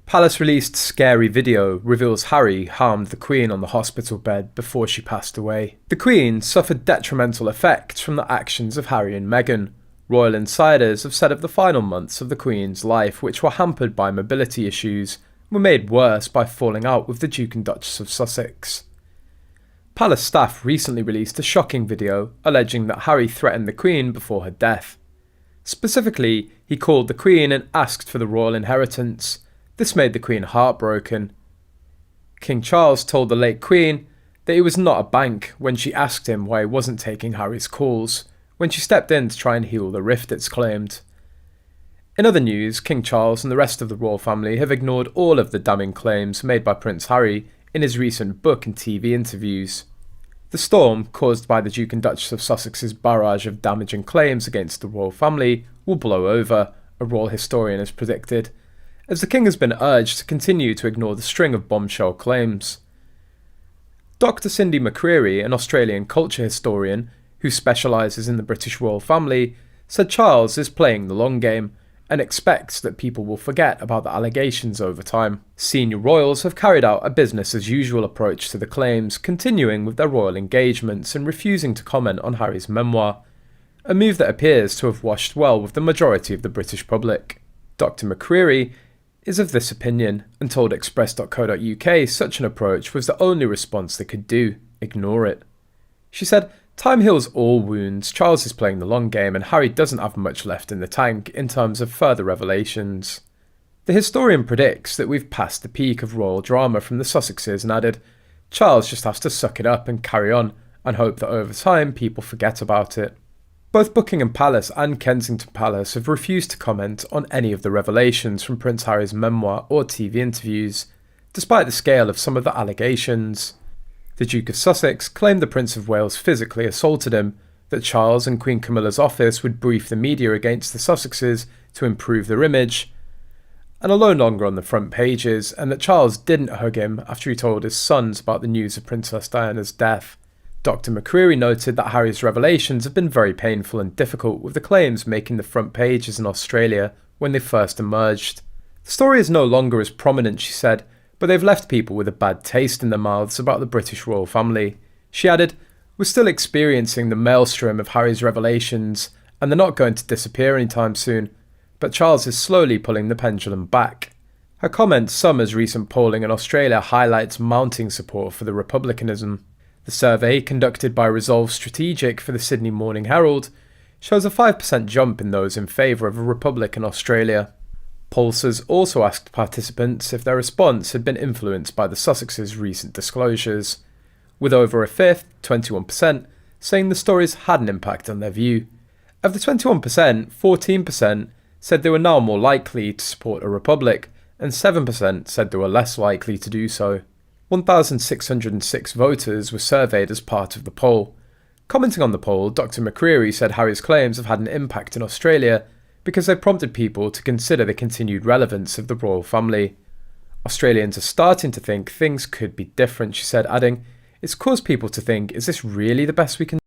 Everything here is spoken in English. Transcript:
Palace released scary video reveals Harry harmed the Queen on the hospital bed before she passed away. The Queen suffered detrimental effects from the actions of Harry and Meghan. Royal insiders have said of the final months of the Queen's life, which were hampered by mobility issues, were made worse by falling out with the Duke and Duchess of Sussex. Palace staff recently released a shocking video alleging that Harry threatened the Queen before her death. Specifically, he called the Queen and asked for the royal inheritance. This made the Queen heartbroken. King Charles told the late Queen that he was not a bank when she asked him why he wasn't taking Harry's calls, when she stepped in to try and heal the rift, it's claimed. In other news, King Charles and the rest of the royal family have ignored all of the damning claims made by Prince Harry in his recent book and TV interviews. The storm caused by the Duke and Duchess of Sussex's barrage of damaging claims against the royal family will blow over, a royal historian has predicted, as the King has been urged to continue to ignore the string of bombshell claims. Dr. Cindy McCreary, an Australian culture historian who specialises in the British royal family, said Charles is playing the long game and expects that people will forget about the allegations over time. Senior royals have carried out a business-as-usual approach to the claims, continuing with their royal engagements and refusing to comment on Harry's memoir, a move that appears to have washed well with the majority of the British public. Dr. McCreary is of this opinion and told express.co.uk such an approach was the only response they could do, ignore it. She said, "Time heals all wounds, Charles is playing the long game and Harry doesn't have much left in the tank in terms of further revelations." The historian predicts that we've passed the peak of royal drama from the Sussexes and added, "Charles just has to suck it up and carry on and hope that over time people forget about it." Both Buckingham Palace and Kensington Palace have refused to comment on any of the revelations from Prince Harry's memoir or TV interviews, despite the scale of some of the allegations. The Duke of Sussex claimed the Prince of Wales physically assaulted him, that Charles and Queen Camilla's office would brief the media against the Sussexes to improve their image, and are no longer on the front pages, and that Charles didn't hug him after he told his sons about the news of Princess Diana's death. Dr. McCreary noted that Harry's revelations have been very painful and difficult, with the claims making the front pages in Australia when they first emerged. The story is no longer as prominent, she said, but they've left people with a bad taste in their mouths about the British royal family. She added, "We're still experiencing the maelstrom of Harry's revelations, and they're not going to disappear anytime soon, but Charles is slowly pulling the pendulum back." Her comment summer's recent polling in Australia highlights mounting support for the republicanism. The survey, conducted by Resolve Strategic for the Sydney Morning Herald, shows a 5% jump in those in favour of a republic in Australia. Pollsters also asked participants if their response had been influenced by the Sussexes' recent disclosures, with over a fifth, 21%, saying the stories had an impact on their view. Of the 21%, 14% said they were now more likely to support a republic, and 7% said they were less likely to do so. 1,606 voters were surveyed as part of the poll. Commenting on the poll, Dr. McCreary said Harry's claims have had an impact in Australia because they prompted people to consider the continued relevance of the royal family. Australians are starting to think things could be different, she said, adding, "It's caused people to think, is this really the best we can